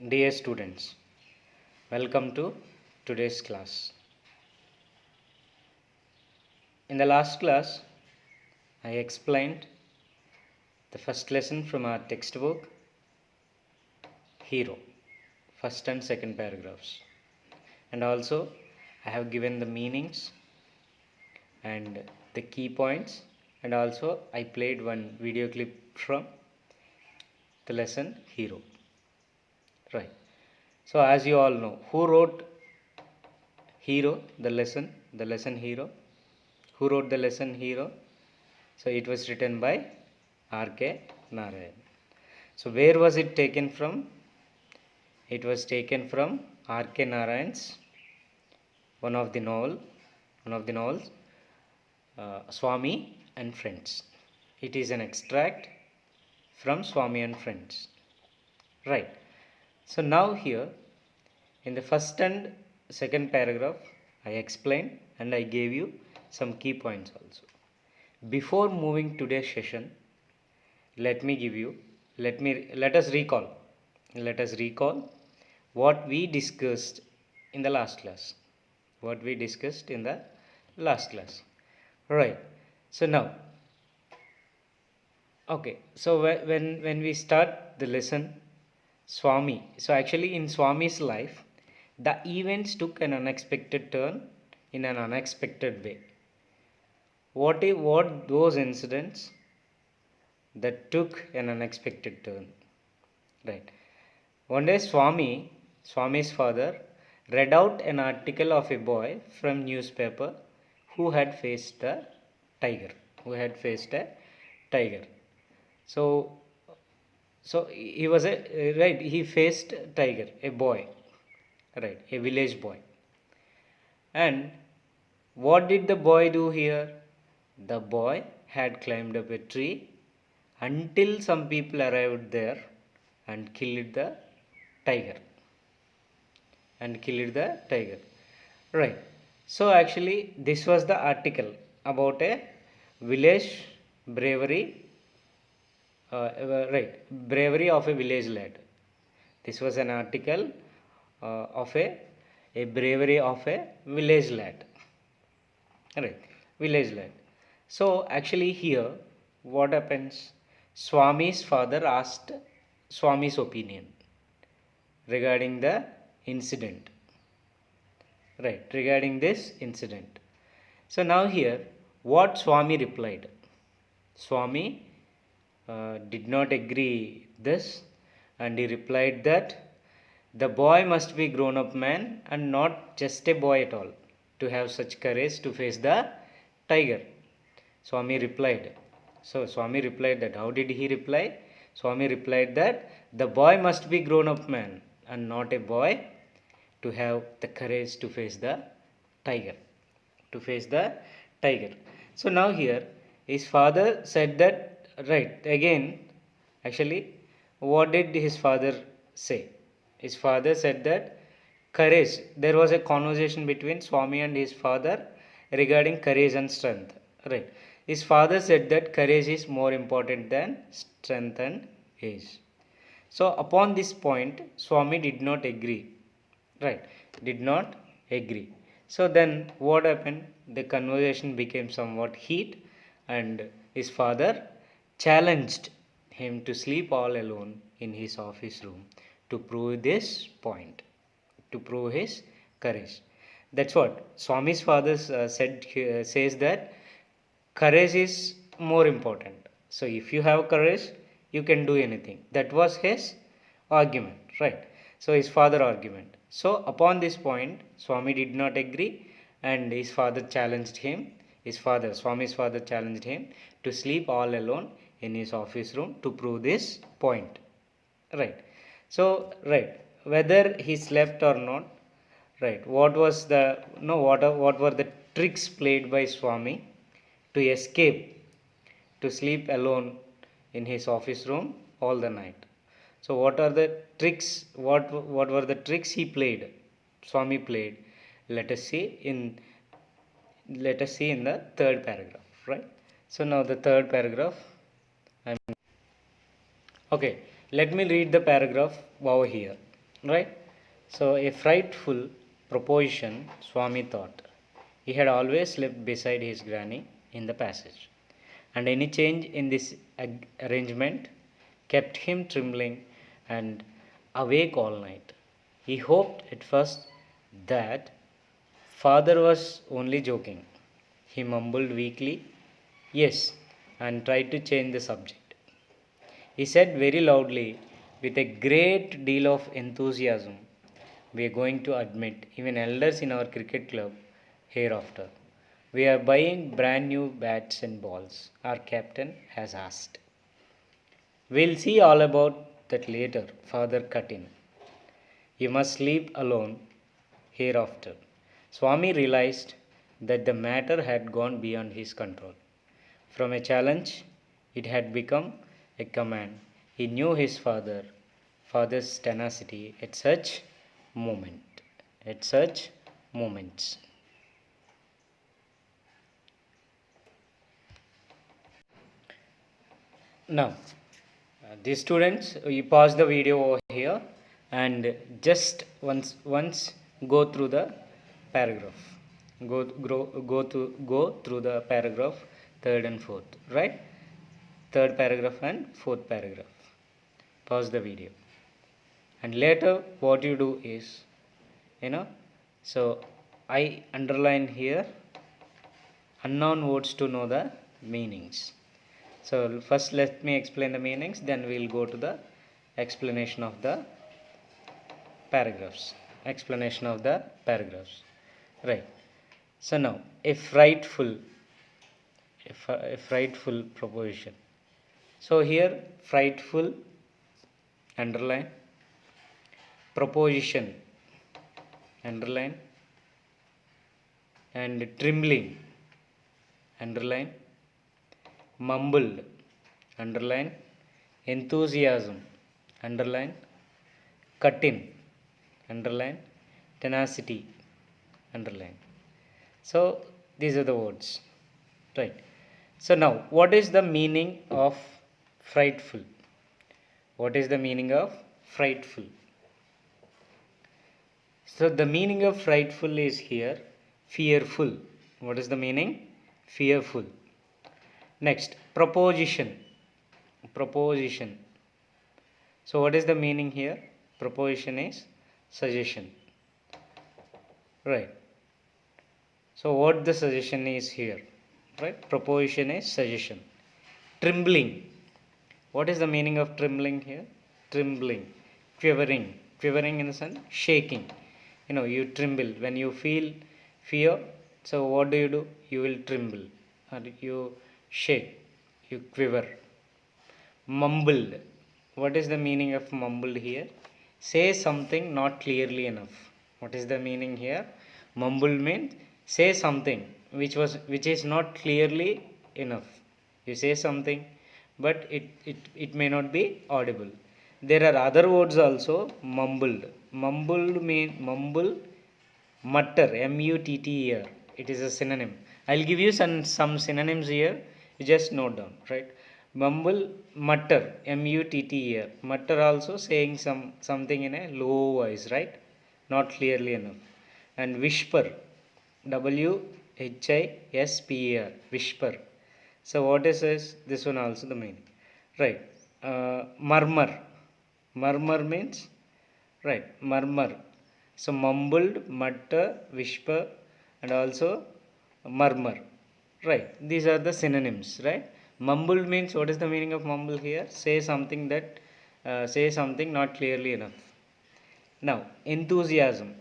Dear students, welcome to today's class. In the last class, I explained the first lesson from our textbook, Hero, first and second paragraphs. And also, I have given the meanings and the key points, and also I played one video clip from the lesson Hero. Right. So, as you all know, who wrote Hero, the lesson Hero? Who wrote the lesson Hero? So it was written by R.K. Narayan. So where was it taken from? It was taken from R.K. Narayan's one of the novels, Swami and Friends. It is an extract from Swami and Friends. Right. So now here, in the first and second paragraph, I explained and I gave you some key points also. Before moving today's session, let us recall what we discussed in the last class. Right. So now, okay. So when we start the lesson, Swami. So actually, in Swami's life, the events took an unexpected turn in an unexpected way. What those incidents that took an unexpected turn? Right. One day, Swami's father, read out an article of a boy from newspaper who had faced a tiger. So, he was a right. He faced a tiger, a boy, right, a village boy. And what did the boy do here? The boy had climbed up a tree until some people arrived there and killed the tiger. Right. So actually, this was the article about a village bravery. Bravery of a village lad. This was an article of a bravery of a village lad. Right, village lad. So actually here, what happens? Swami's father asked Swami's opinion regarding the incident. Right, regarding this incident. So now here, what Swami replied? Swami did not agree this, and he replied that the boy must be grown up man and not just a boy at all to have such courage to face the tiger. Swami replied. So Swami replied that. How did he reply? Swami replied that the boy must be grown up man and not a boy to have the courage to face the tiger. So now here his father said that, right, again, actually, what did his father say? His father said that courage, there was a conversation between Swami and his father regarding courage and strength. Right. His father said that courage is more important than strength and age. So upon this point, Swami did not agree. Right. Did not agree. So then what happened? The conversation became somewhat heat, and his father challenged him to sleep all alone in his office room to prove this point, to prove his courage. That's what Swami's father says that courage is more important. So if you have courage, you can do anything. That was his argument, right? So his father argument. So upon this point, Swami did not agree, and his father challenged him. Swami's father challenged him to sleep all alone in his office room to prove this point. Right. So, right, whether he slept or not, right, what were the tricks played by Swami to escape, to sleep alone in his office room all the night? So what are the tricks? What were the tricks he played? Swami played. Let us see in the third paragraph, right? So now the third paragraph. Okay, let me read the paragraph over here. right? So, a frightful proposition, Swami thought. He had always slept beside his granny in the passage, and any change in this arrangement kept him trembling and awake all night. He hoped at first that father was only joking. He mumbled weakly, yes, and tried to change the subject. He said very loudly, with a great deal of enthusiasm, we are going to admit even elders in our cricket club hereafter. We are buying brand new bats and balls, our captain has asked. We'll see all about that later, father cut in. You must sleep alone hereafter. Swami realized that the matter had gone beyond his control. From a challenge, it had become a command. He knew his father's tenacity at such moment, at such moments. Now, these students, you pause the video over here and just once go through the paragraph. Go through the paragraph third and fourth, right? Third paragraph and fourth paragraph. Pause the video. And later what you do is, so I underline here unknown words to know the meanings. So first let me explain the meanings, then we'll go to the explanation of the paragraphs. Explanation of the paragraphs. Right. So now a frightful proposition. So here frightful, underline, proposition, underline, and trembling, underline, mumbled, underline, enthusiasm, underline, cut in, underline, tenacity, underline. So these are the words, right? So now what is the meaning of frightful? What is the meaning of frightful? So the meaning of frightful is here fearful. What is the meaning? Fearful. Next, proposition. Proposition. So what is the meaning here? Proposition is suggestion. Right. So what the suggestion is here? Right? Proposition is suggestion. Trembling. What is the meaning of trembling here? Trembling. Quivering. Quivering in the sense shaking. You tremble. When you feel fear, so what do? You will tremble. Or you shake. You quiver. Mumbled. What is the meaning of mumbled here? Say something not clearly enough. What is the meaning here? Mumbled means say something which is not clearly enough. You say something, but it may not be audible. There are other words also, mumbled. Mumbled means mumble, mutter, M-U-T-T-E-R. It is a synonym. I'll give you some synonyms here. You just note down, right? Mumble, mutter, M-U-T-T-E-R. Mutter also saying something in a low voice, right? Not clearly enough. And whisper, W-H-I-S-P-E-R, whisper. So what is this one also the meaning, right? Murmur. Murmur means, right, murmur. So mumbled, mutter, whisper, and also murmur, right? These are the synonyms, right? Mumbled means, what is the meaning of mumble here? Say something not clearly enough. Now enthusiasm.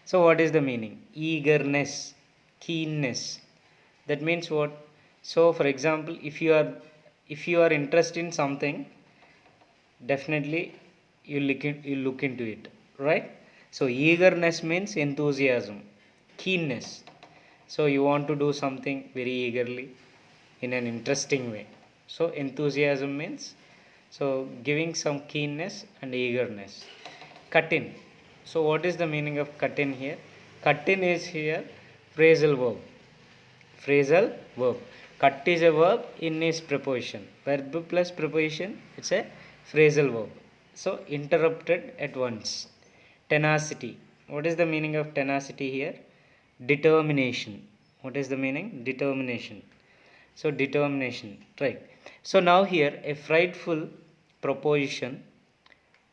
So what is the meaning? Eagerness, keenness. That means what? So for example, if you are interested in something, definitely you look into it, right? So eagerness means enthusiasm, keenness. So you want to do something very eagerly in an interesting way. So enthusiasm means, so giving some keenness and eagerness. Cut in. So what is the meaning of cut in here? Cut in is here phrasal verb. Phrasal verb. Cut is a verb, in is preposition. Verb plus preposition, it's a phrasal verb. So interrupted at once. Tenacity. What is the meaning of tenacity here? Determination. What is the meaning? Determination. So determination, right? So now here a frightful proposition.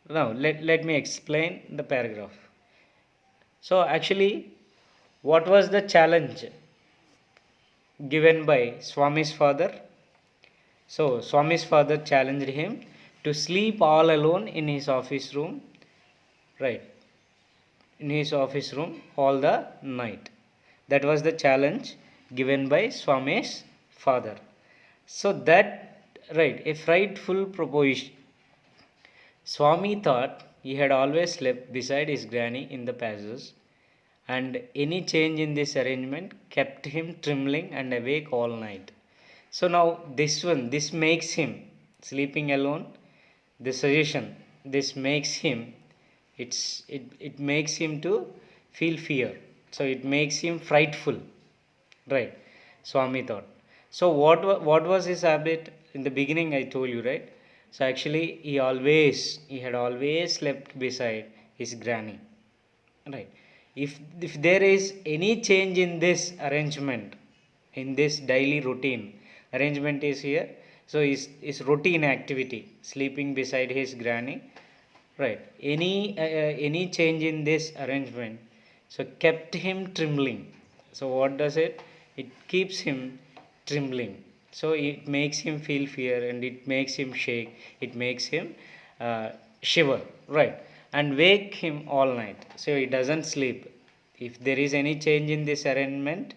Now let me explain the paragraph. So actually, what was the challenge given by Swami's father? So Swami's father challenged him to sleep all alone in his office room, right? In his office room all the night. That was the challenge given by Swami's father. So that, right, a frightful proposition. Swami thought he had always slept beside his granny in the passage, and any change in this arrangement kept him trembling and awake all night. So now this makes him sleeping alone. The suggestion, this makes him, it makes him to feel fear. So it makes him frightful, right? Swami thought. So what was his habit in the beginning? I told you, right? So actually he had always slept beside his granny, right? If there is any change in this arrangement, in this daily routine, arrangement is here. So is routine activity, sleeping beside his granny, right? Any change in this arrangement, so kept him trembling. So what does it? It keeps him trembling. So it makes him feel fear and it makes him shake. It makes him shiver, right? And wake him all night. So he doesn't sleep. If there is any change in this arrangement,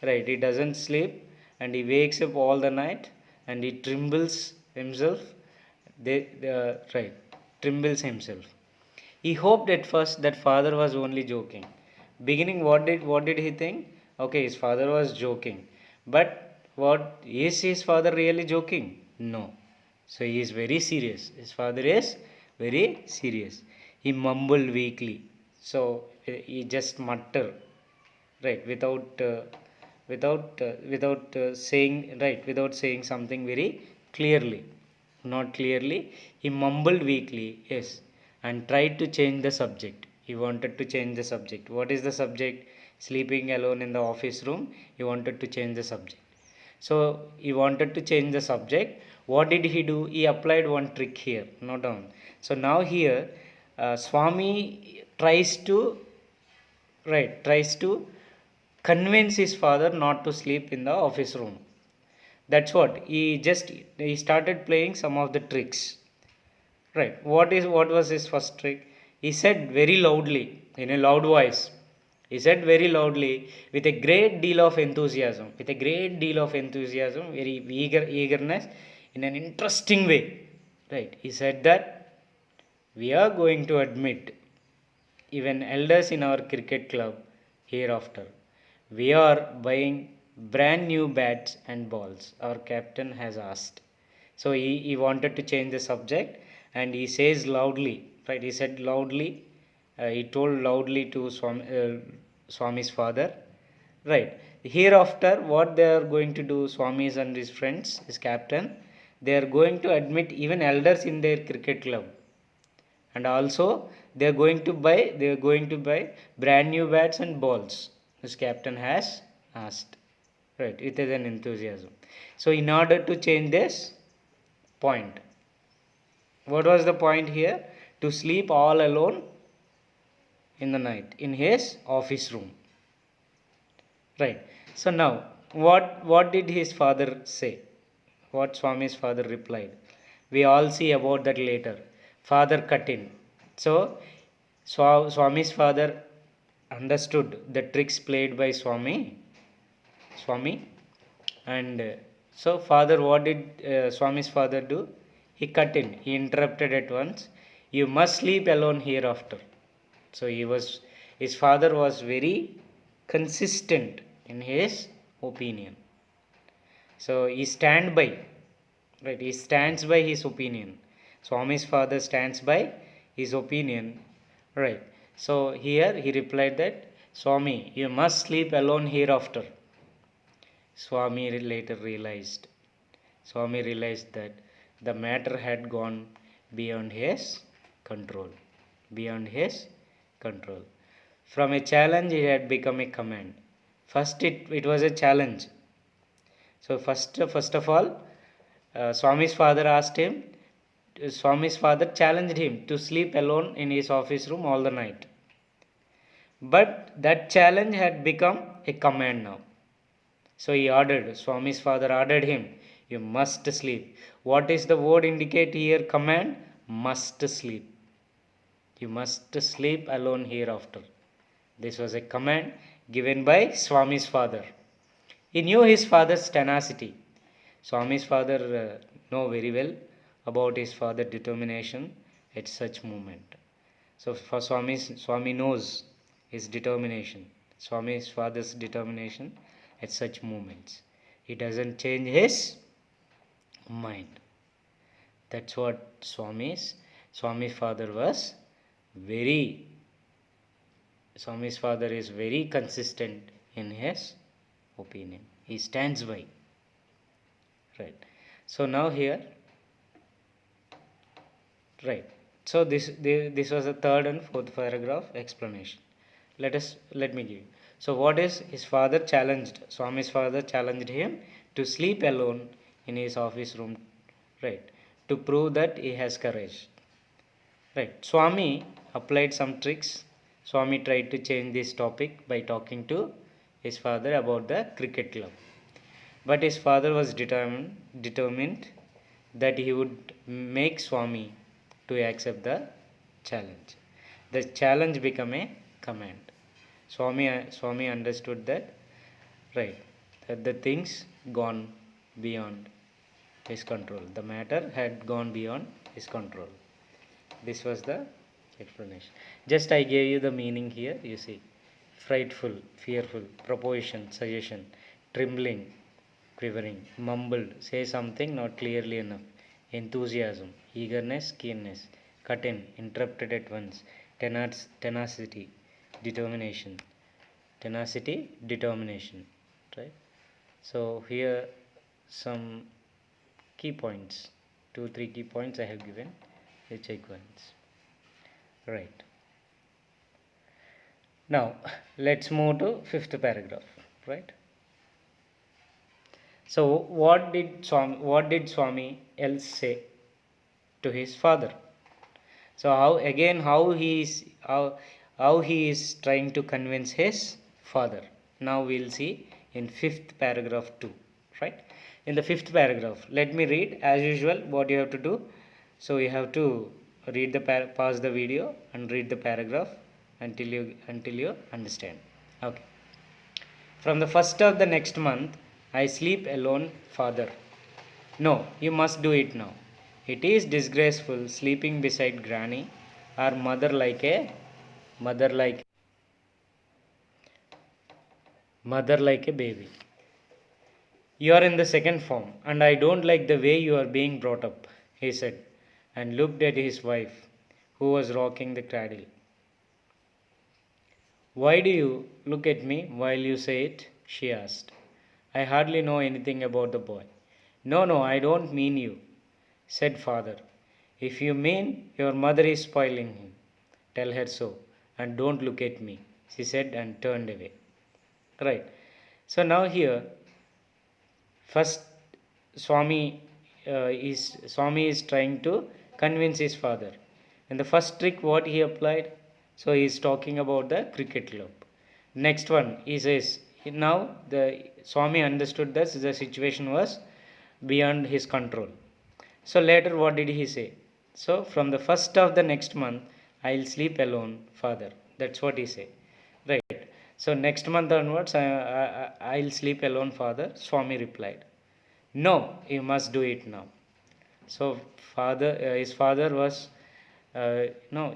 right? He doesn't sleep and he wakes up all the night and he trembles himself. Right, trembles himself. He hoped at first that father was only joking. Beginning, what did he think? Okay, his father was joking. But what is his father really joking? No. So he is very serious. His father is very serious. He mumbled weakly. So he just muttered, right, without saying, right, without saying something very clearly, not clearly. He mumbled weakly, yes, and tried to change the subject. He wanted to change the subject. What is the subject? Sleeping alone in the office room. He wanted to change the subject. So he wanted to change the subject. What did he do? He applied one trick here. Note down. So now here, Swami tries to convince his father not to sleep in the office room. That's what he started playing some of the tricks, right? What was his first trick? He said very loudly, in a loud voice, he said very loudly, with a great deal of enthusiasm, very eagerness, in an interesting way, right? He said that we are going to admit even elders in our cricket club hereafter. We are buying brand new bats and balls, our captain has asked. So he wanted to change the subject and he says loudly, right? He said loudly, he told loudly to Swami's father, right? Hereafter, what they are going to do, Swamis and his friends, his captain, they are going to admit even elders in their cricket club, and also they are going to buy brand new bats and balls, this captain has asked, right, with an enthusiasm. So in order to change this point, what was the point here? To sleep all alone in the night in his office room, right? So now what did his father say? What Swami's father replied? We all see about that later. Father cut in. So Swami's father understood the tricks played by Swami, and so father, what did Swami's father do? He cut in. He interrupted at once. You must sleep alone hereafter. So his father was very consistent in his opinion. So he stand by, right? He stands by his opinion. Swami's father stands by his opinion, right? So here he replied that, Swami, you must sleep alone hereafter. Swami later realized. Swami realized that the matter had gone beyond his control. Beyond his control. From a challenge, it had become a command. First, it was a challenge. So first of all, Swami's father asked him. Swami's father challenged him to sleep alone in his office room all the night. But that challenge had become a command now. So he ordered, Swami's father ordered him, you must sleep. What is the word indicate here? Command? Must sleep. You must sleep alone hereafter. This was a command given by Swami's father. He knew his father's tenacity. Swami's father know very well about his father's determination at such moment. So for Swami knows his determination. Swami's father's determination at such moments. He doesn't change his mind. That's what Swami's father was very. Swami's father is very consistent in his opinion. He stands by. Right. So now here. Right. So this was the third and fourth paragraph explanation. Let me give you. So what is his father challenged? Swami's father challenged him to sleep alone in his office room, right? To prove that he has courage. Right. Swami applied some tricks. Swami tried to change this topic by talking to his father about the cricket club. But his father was determined that he would make Swami to accept the challenge. The challenge became a command. Swami understood that, right, that the things gone beyond his control. The matter had gone beyond his control. This was the explanation. Just I gave you the meaning here. You see, frightful, fearful, proposition, suggestion, trembling, quivering, mumbled, say something not clearly enough, enthusiasm, eagerness, keenness, cut in, interrupted at once, tenacity, determination, right? So here some key points, 2-3 key points I have given, which equals, right? Now let's move to fifth paragraph, right? So what did Swami else say to his father? So how he is trying to convince his father. Now we'll see in fifth paragraph too, right? In the fifth paragraph, let me read as usual what you have to do. So you have to read pause the video and read the paragraph until you understand. Okay. From the first of the next month, I sleep alone, father. No, you must do it now. It is disgraceful sleeping beside granny or mother like a baby. You are in the second form, and I don't like the way you are being brought up, he said, and looked at his wife, who was rocking the cradle. Why do you look at me while you say it? She asked. I hardly know anything about the boy. No, I don't mean you, said father. If you mean your mother is spoiling him, tell her so, and don't look at me, she said and turned away. Right. So now here, first Swami is trying to convince his father. And the first trick what he applied, so he is talking about the cricket club. Next one, he says, now the Swami understood that the situation was beyond his control. So later what did he say? So from the first of the next month, I'll sleep alone, father. That's what he said. Right. So next month onwards, I'll sleep alone, father. Swami replied. No, you must do it now. So his father was, no,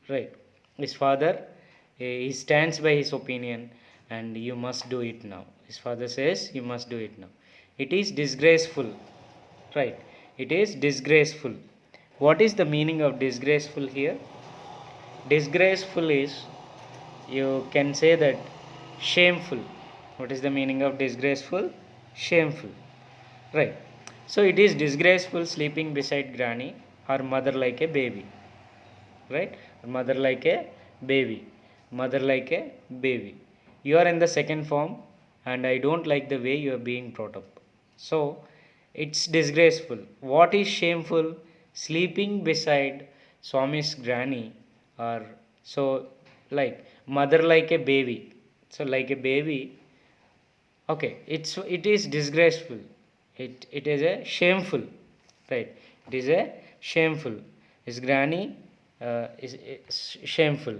right. His father, he stands by his opinion, and you must do it now. His father says, you must do it now. It is disgraceful, right? It is disgraceful. What is the meaning of disgraceful here? Disgraceful is, you can say that, shameful. What is the meaning of disgraceful? Shameful. Right. So it is disgraceful sleeping beside granny or mother like a baby. right? Mother like a baby, mother like a baby. You are in the second form, and I don't like the way you are being brought up. So it's disgraceful. What is shameful? Sleeping beside Swami's granny, or so, like mother like a baby. So like a baby, okay, it is disgraceful. It is a shameful, right? It is a shameful. His granny is shameful.